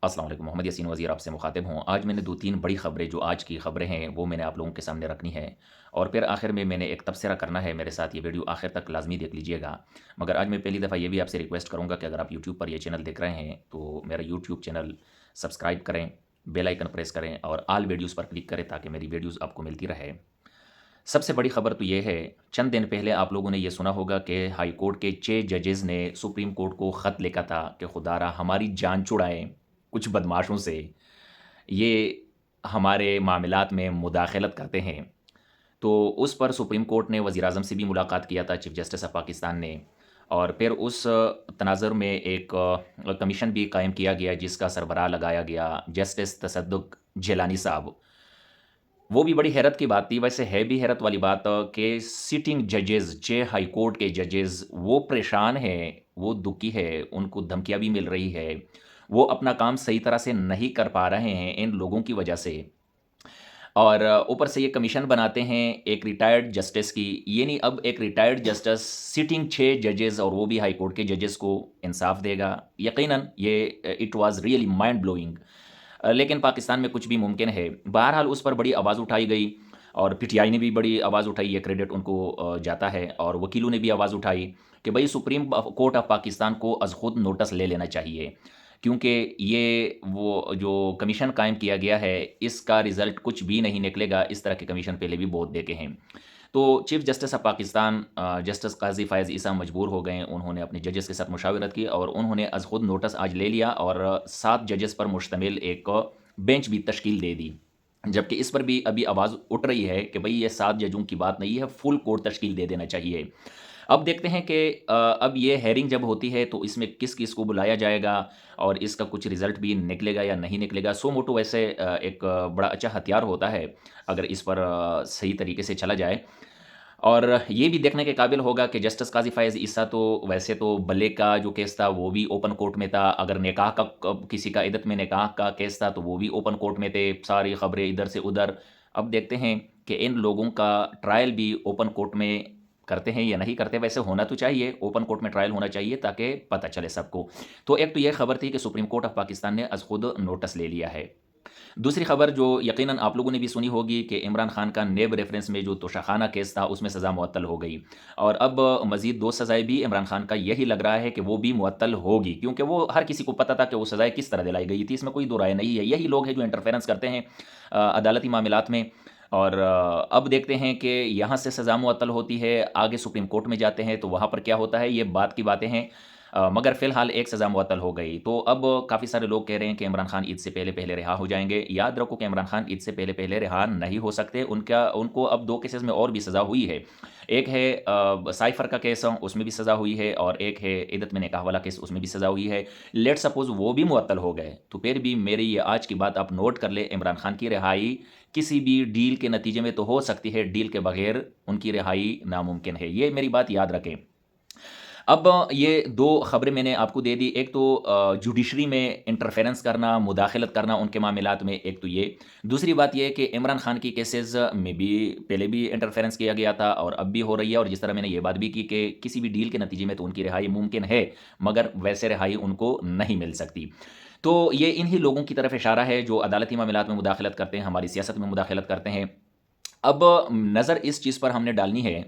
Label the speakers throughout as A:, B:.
A: السلام علیکم، محمد یاسین وزیر آپ سے مخاطب ہوں۔ آج میں نے 2-3 بڑی خبریں جو آج کی خبریں ہیں وہ میں نے آپ لوگوں کے سامنے رکھنی ہے، اور پھر آخر میں نے ایک تبصرہ کرنا ہے۔ میرے ساتھ یہ ویڈیو آخر تک لازمی دیکھ لیجیے گا۔ مگر آج میں پہلی دفعہ یہ بھی آپ سے ریکویسٹ کروں گا کہ اگر آپ یوٹیوب پر یہ چینل دیکھ رہے ہیں تو میرا یوٹیوب چینل سبسکرائب کریں، بیل آئیکن پریس کریں اور آل ویڈیوز پر کلک کریں تاکہ میری ویڈیوز آپ کو ملتی رہے۔ سب سے بڑی خبر تو یہ ہے، چند دن پہلے آپ لوگوں نے یہ سنا ہوگا کہ ہائی کورٹ کے 6 ججز نے سپریم کورٹ کو خط لکھا تھا کہ خدا را ہماری جان چھڑائیں کچھ بدماشوں سے، یہ ہمارے معاملات میں مداخلت کرتے ہیں۔ تو اس پر سپریم کورٹ نے وزیر اعظم سے بھی ملاقات کیا تھا، چیف جسٹس آف پاکستان نے، اور پھر اس تناظر میں ایک کمیشن بھی قائم کیا گیا جس کا سربراہ لگایا گیا جسٹس تصدق جیلانی صاحب۔ وہ بھی بڑی حیرت کی بات تھی، ویسے ہے بھی حیرت والی بات کہ سٹنگ ججز 6 ہائی کورٹ کے ججز وہ پریشان ہیں، وہ دکھی ہے، ان کو دھمکیاں بھی مل رہی ہے، وہ اپنا کام صحیح طرح سے نہیں کر پا رہے ہیں ان لوگوں کی وجہ سے، اور اوپر سے یہ کمیشن بناتے ہیں ایک ریٹائرڈ جسٹس کی، یہ نہیں اب ایک ریٹائرڈ جسٹس سٹنگ 6 ججز اور وہ بھی ہائی کورٹ کے ججز کو انصاف دے گا؟ یقیناً یہ it was really mind blowing, لیکن پاکستان میں کچھ بھی ممکن ہے۔ بہرحال اس پر بڑی آواز اٹھائی گئی، اور پی ٹی آئی نے بھی بڑی آواز اٹھائی، یہ کریڈٹ ان کو جاتا ہے، اور وکیلوں نے بھی آواز اٹھائی کہ بھئی سپریم کورٹ آف پاکستان کو از خود نوٹس لے لینا چاہیے، کیونکہ یہ وہ جو کمیشن قائم کیا گیا ہے اس کا رزلٹ کچھ بھی نہیں نکلے گا، اس طرح کے کمیشن پہلے بھی بہت دیکھے ہیں۔ تو chief justice of Pakistan justice قاضی فائز عیسیٰ مجبور ہو گئے، انہوں نے اپنے ججز کے ساتھ مشاورت کی اور انہوں نے از خود نوٹس آج لے لیا اور 7 ججز پر مشتمل ایک بینچ بھی تشکیل دے دی، جبکہ اس پر بھی ابھی آواز اٹھ رہی ہے کہ بھئی یہ 7 ججوں کی بات نہیں ہے، فل کورٹ تشکیل دے دینا چاہیے۔ اب دیکھتے ہیں کہ اب یہ ہیرنگ جب ہوتی ہے تو اس میں کس کس کو بلایا جائے گا اور اس کا کچھ رزلٹ بھی نکلے گا یا نہیں نکلے گا۔ سو موٹو ویسے ایک بڑا اچھا ہتھیار ہوتا ہے اگر اس پر صحیح طریقے سے چلا جائے، اور یہ بھی دیکھنے کے قابل ہوگا کہ جسٹس قاضی فائز عیسیٰ تو ویسے تو بلے کا جو کیس تھا وہ بھی اوپن کورٹ میں تھا، اگر نکاح کا کسی کا عدت میں نکاح کا کیس تھا تو وہ بھی اوپن کورٹ میں تھے، ساری خبریں ادھر سے ادھر۔ اب دیکھتے ہیں کہ ان لوگوں کا ٹرائل بھی اوپن کورٹ میں کرتے ہیں یا نہیں کرتے، ویسے ہونا تو چاہیے، اوپن کورٹ میں ٹرائل ہونا چاہیے تاکہ پتہ چلے سب کو۔ تو ایک تو یہ خبر تھی کہ سپریم کورٹ آف پاکستان نے از خود نوٹس لے لیا ہے۔ دوسری خبر جو یقیناً آپ لوگوں نے بھی سنی ہوگی کہ عمران خان کا نیب ریفرنس میں جو توشاخانہ کیس تھا اس میں سزا معطل ہو گئی، اور اب مزید 2 سزائیں بھی عمران خان کا یہی لگ رہا ہے کہ وہ بھی معطل ہوگی، کیونکہ وہ ہر کسی کو پتہ تھا کہ وہ سزائیں کس طرح دلائی گئی تھی، اس میں کوئی دو رائے نہیں ہے، یہی لوگ ہیں جو انٹرفیرنس کرتے ہیں عدالتی معاملات میں، اور اب دیکھتے ہیں کہ یہاں سے سزا معطل ہوتی ہے، آگے سپریم کورٹ میں جاتے ہیں تو وہاں پر کیا ہوتا ہے، یہ بات کی باتیں ہیں، مگر فی الحال ایک سزا معطل ہو گئی۔ تو اب کافی سارے لوگ کہہ رہے ہیں کہ عمران خان عید سے پہلے پہلے رہا ہو جائیں گے۔ یاد رکھو کہ عمران خان عید سے پہلے پہلے رہا نہیں ہو سکتے، ان کو اب 2 کیسز میں اور بھی سزا ہوئی ہے، ایک ہے سائفر کا کیس، اس میں بھی سزا ہوئی ہے، اور ایک ہے عدت میں نکاح والا کیس، اس میں بھی سزا ہوئی ہے۔ لیٹ سپوز وہ بھی معطل ہو گئے تو پھر بھی میری یہ آج کی بات آپ نوٹ کر لیں، عمران خان کی رہائی کسی بھی ڈیل کے نتیجے میں تو ہو سکتی ہے، ڈیل کے بغیر ان کی رہائی ناممکن ہے، یہ میری بات یاد رکھیں۔ اب یہ 2 خبریں میں نے آپ کو دے دی، ایک تو جوڈیشری میں انٹرفیرنس کرنا، مداخلت کرنا ان کے معاملات میں، ایک تو یہ، دوسری بات یہ کہ عمران خان کی کیسز میں بھی پہلے بھی انٹرفیرنس کیا گیا تھا اور اب بھی ہو رہی ہے، اور جس طرح میں نے یہ بات بھی کی کہ کسی بھی ڈیل کے نتیجے میں تو ان کی رہائی ممکن ہے مگر ویسے رہائی ان کو نہیں مل سکتی۔ تو یہ انہی لوگوں کی طرف اشارہ ہے جو عدالتی معاملات میں مداخلت کرتے ہیں، ہماری سیاست میں مداخلت کرتے ہیں۔ اب نظر اس چیز پر ہم نے ڈالنی ہے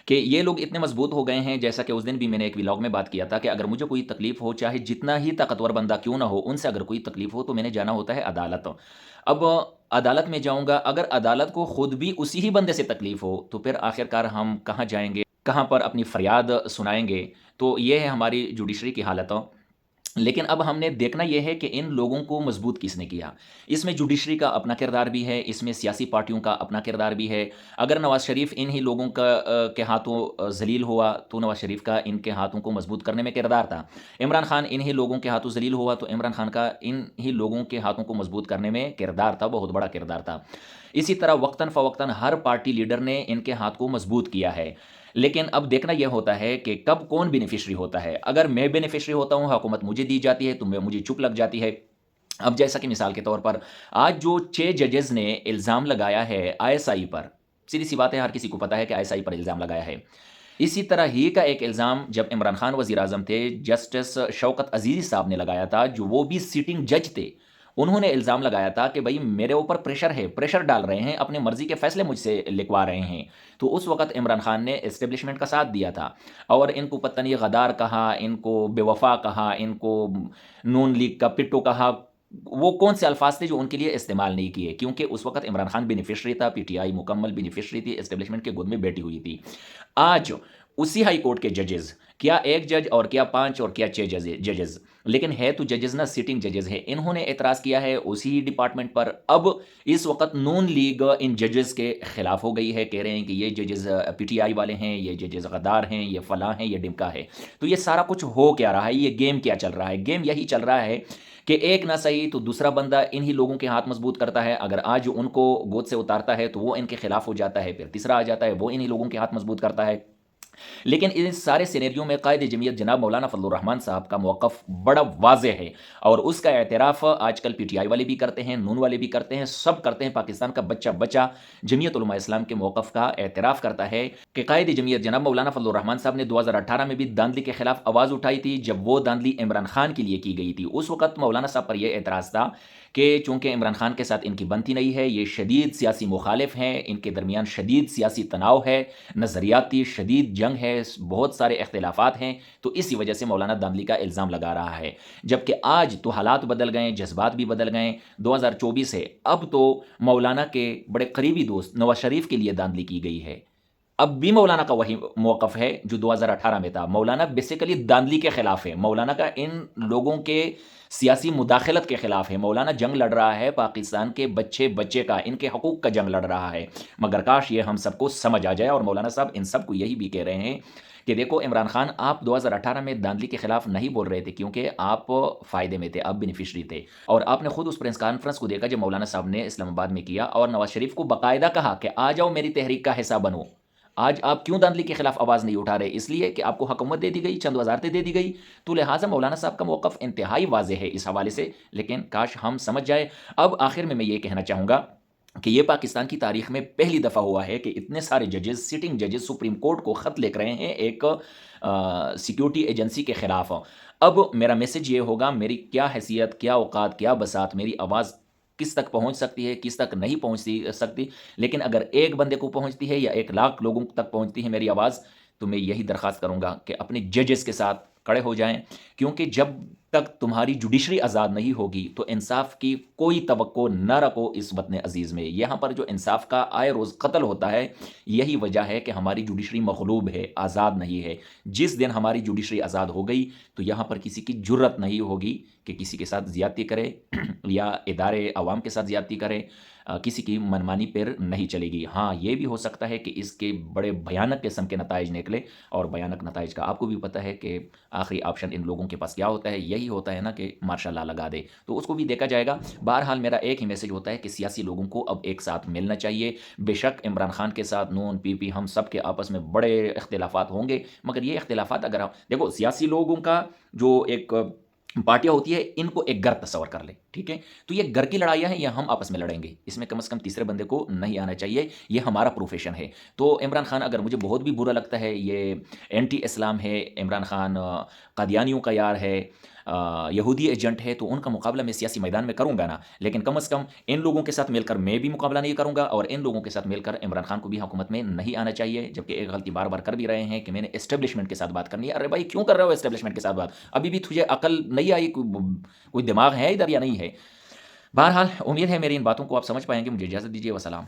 A: کہ یہ لوگ اتنے مضبوط ہو گئے ہیں، جیسا کہ اس دن بھی میں نے ایک ولاگ میں بات کیا تھا کہ اگر مجھے کوئی تکلیف ہو، چاہے جتنا ہی طاقتور بندہ کیوں نہ ہو، ان سے اگر کوئی تکلیف ہو تو میں نے جانا ہوتا ہے عدالت۔ اب عدالت میں جاؤں گا، اگر عدالت کو خود بھی اسی ہی بندے سے تکلیف ہو تو پھر آخرکار ہم کہاں جائیں گے، کہاں پر اپنی فریاد سنائیں گے؟ تو یہ ہے ہماری جوڈیشری کی حالت۔ لیکن اب ہم نے دیکھنا یہ ہے کہ ان لوگوں کو مضبوط کس نے کیا۔ اس میں جوڈیشری کا اپنا کردار بھی ہے، اس میں سیاسی پارٹیوں کا اپنا کردار بھی ہے۔ اگر نواز شریف انہی لوگوں کے ہاتھوں ذلیل ہوا تو نواز شریف کا ان کے ہاتھوں کو مضبوط کرنے میں کردار تھا، عمران خان انہی لوگوں کے ہاتھوں ذلیل ہوا تو عمران خان کا انہی لوگوں کے ہاتھوں کو مضبوط کرنے میں کردار تھا، بہت بڑا کردار تھا۔ اسی طرح وقتاً فوقتاً ہر پارٹی لیڈر نے ان کے ہاتھ کو مضبوط کیا ہے، لیکن اب دیکھنا یہ ہوتا ہے کہ کب کون بینیفیشری ہوتا ہے۔ اگر میں بینیفیشری ہوتا ہوں، حکومت مجھے دی جاتی ہے تو مجھے چپ لگ جاتی ہے۔ اب جیسا کہ مثال کے طور پر آج جو 6 ججز نے الزام لگایا ہے آئی ایس آئی پر، سیدھی سی بات ہے، ہر کسی کو پتا ہے کہ آئی ایس آئی پر الزام لگایا ہے، اسی طرح ہی کا ایک الزام جب عمران خان وزیر اعظم تھے، جسٹس شوکت عزیزی صاحب نے لگایا تھا، جو وہ بھی سٹنگ جج تھے۔ انہوں نے الزام لگایا تھا کہ بھائی میرے اوپر پریشر ہے، پریشر ڈال رہے ہیں، اپنی مرضی کے فیصلے مجھ سے لکھوا رہے ہیں۔ تو اس وقت عمران خان نے اسٹیبلشمنٹ کا ساتھ دیا تھا، اور ان کو پتہ نہیں غدار کہا، ان کو بے وفا کہا، ان کو نون لیگ کا پٹو کہا۔ وہ کون سے الفاظ تھے جو ان کے لیے استعمال نہیں کیے، کیونکہ اس وقت عمران خان بینیفیشری تھا، پی ٹی آئی مکمل بینیفیشری تھی، اسٹیبلشمنٹ کے گود میں بیٹھی ہوئی تھی۔ آج اسی ہائی کورٹ کے ججز، کیا ایک جج اور کیا 5 اور کیا 6 ججز، لیکن ہے تو ججز نہ سٹنگ ججز ہے، انہوں نے اعتراض کیا ہے اسی ڈپارٹمنٹ پر۔ اب اس وقت نون لیگ ان ججز کے خلاف ہو گئی ہے، کہہ رہے ہیں کہ یہ ججز پی ٹی آئی والے ہیں، یہ ججز غدار ہیں، یہ فلاں ہیں، یہ ڈمکا ہے۔ تو یہ سارا کچھ ہو کیا رہا ہے، یہ گیم کیا چل رہا ہے؟ گیم یہی چل رہا ہے کہ ایک نہ صحیح تو دوسرا بندہ انہی لوگوں کے ہاتھ مضبوط کرتا ہے، اگر آج ان کو گود سے اتارتا ہے تو وہ ان کے خلاف ہو جاتا ہے، پھر تیسرا آ جاتا ہے، وہ انہی لوگوں کے ہاتھ مضبوط کرتا ہے۔ لیکن ان سارے سینیریوں میں قائد جمعیت جناب مولانا فضل الرحمان صاحب کا موقف بڑا واضح ہے، اور اس کا اعتراف آج کل پی ٹی آئی والے بھی کرتے ہیں، نون والے بھی کرتے ہیں، سب کرتے ہیں۔ پاکستان کا بچہ بچہ جمعیت علماء اسلام کے موقف کا اعتراف کرتا ہے کہ قائد جمعیت جناب مولانا فضل الرحمان صاحب نے 2018 میں بھی داندلی کے خلاف آواز اٹھائی تھی، جب وہ داندلی عمران خان کے لیے کی گئی تھی۔ اس وقت مولانا صاحب پر یہ اعتراض تھا کہ چونکہ عمران خان کے ساتھ ان کی بنتی نہیں ہے، یہ شدید سیاسی مخالف ہیں، ان کے درمیان شدید سیاسی تناؤ ہے، نظریاتی شدید جنگ ہے، بہت سارے اختلافات ہیں، تو اسی وجہ سے مولانا داندلی کا الزام لگا رہا ہے۔ جبکہ آج تو حالات بدل گئے، جذبات بھی بدل گئے، 2024 ہے، اب تو مولانا کے بڑے قریبی دوست نواز شریف کے لیے داندلی کی گئی ہے۔ اب بھی مولانا کا وہی موقف ہے جو 2018 میں تھا۔ مولانا بیسیکلی داندلی کے خلاف ہے، مولانا کا ان لوگوں کے سیاسی مداخلت کے خلاف ہے۔ مولانا جنگ لڑ رہا ہے پاکستان کے بچے بچے کا، ان کے حقوق کا جنگ لڑ رہا ہے، مگر کاش یہ ہم سب کو سمجھ آ جائے۔ اور مولانا صاحب ان سب کو یہی بھی کہہ رہے ہیں کہ دیکھو عمران خان، آپ 2018 میں داندلی کے خلاف نہیں بول رہے تھے کیونکہ آپ فائدے میں تھے، آپ بینیفیشری تھے، اور آپ نے خود اس پریس کانفرنس کو دیکھا جو مولانا صاحب نے اسلام آباد میں کیا، اور نواز شریف کو باقاعدہ کہا کہ آ جاؤ میری تحریک کا حصہ بنو۔ آج آپ کیوں داندلی کے خلاف آواز نہیں اٹھا رہے؟ اس لیے کہ آپ کو حکومت دے دی گئی، چند وزارتیں دے دی گئی، تو لہٰذا مولانا صاحب کا موقف انتہائی واضح ہے اس حوالے سے، لیکن کاش ہم سمجھ جائے۔ اب آخر میں یہ کہنا چاہوں گا کہ یہ پاکستان کی تاریخ میں پہلی دفعہ ہوا ہے کہ اتنے سارے ججز، سٹنگ ججز سپریم کورٹ کو خط لکھ رہے ہیں ایک سیکیورٹی ایجنسی کے خلاف۔ اب میرا میسج یہ ہوگا، میری کیا حیثیت، کیا اوقات، کیا بساط، میری آواز کس تک پہنچ سکتی ہے، کس تک نہیں پہنچ سکتی، لیکن اگر ایک بندے کو پہنچتی ہے یا 1 لاکھ لوگوں تک پہنچتی ہے میری آواز، تو میں یہی درخواست کروں گا کہ اپنے ججز کے ساتھ کھڑے ہو جائیں، کیونکہ جب تک تمہاری جوڈیشری آزاد نہیں ہوگی تو انصاف کی کوئی توقع نہ رکھو اس وطن عزیز میں۔ یہاں پر جو انصاف کا آئے روز قتل ہوتا ہے، یہی وجہ ہے کہ ہماری جوڈیشری مغلوب ہے، آزاد نہیں ہے۔ جس دن ہماری جوڈیشری آزاد ہو گئی تو یہاں پر کسی کی جرت نہیں ہوگی کہ کسی کے ساتھ زیادتی کرے یا ادارے عوام کے ساتھ زیادتی کرے، کسی کی منمانی پر نہیں چلے گی۔ ہاں یہ بھی ہو سکتا ہے کہ اس کے بڑے بھیانک قسم کے نتائج نکلے، اور بھیانک نتائج کا آپ کو بھی پتہ ہے کہ آخری آپشن ان لوگوں کے پاس کیا ہوتا ہے، یہی ہوتا ہے نا کہ مارشاء اللہ لگا دے، تو اس کو بھی دیکھا جائے گا۔ بہرحال میرا ایک ہی میسج ہوتا ہے کہ سیاسی لوگوں کو اب ایک ساتھ ملنا چاہیے۔ بے شک عمران خان کے ساتھ نون، پی پی، ہم سب کے آپس میں بڑے اختلافات ہوں گے، مگر یہ اختلافات اگر ہم دیکھو، سیاسی لوگوں کا جو ایک پارٹیاں ہوتی ہے، ان کو ایک گھر تصور کر لیں، ٹھیک ہے؟ تو یہ گھر کی لڑائیاں ہیں، یا ہم آپس میں لڑیں گے، اس میں کم از کم تیسرے بندے کو نہیں آنا چاہیے، یہ ہمارا پروفیشن ہے۔ تو عمران خان اگر مجھے بہت بھی برا لگتا ہے، یہ اینٹی اسلام ہے، عمران خان قادیانیوں کا یار ہے، یہودی ایجنٹ ہے، تو ان کا مقابلہ میں سیاسی میدان میں کروں گا نا، لیکن کم از کم ان لوگوں کے ساتھ مل کر میں بھی مقابلہ نہیں کروں گا، اور ان لوگوں کے ساتھ مل کر عمران خان کو بھی حکومت میں نہیں آنا چاہیے۔ جبکہ ایک غلطی بار بار کر بھی رہے ہیں کہ میں نے اسٹیبلشمنٹ کے ساتھ بات کرنی ہے۔ ارے بھائی کیوں کر رہے ہو اسٹیبلشمنٹ کے ساتھ بات؟ ابھی بھی تجھے عقل نہیں آئی، کوئی دماغ ہے ادھر یا نہیں ہے؟ بہرحال امید ہے میری ان باتوں کو آپ سمجھ پائیں گے۔ مجھے اجازت دیجیے، وسلام۔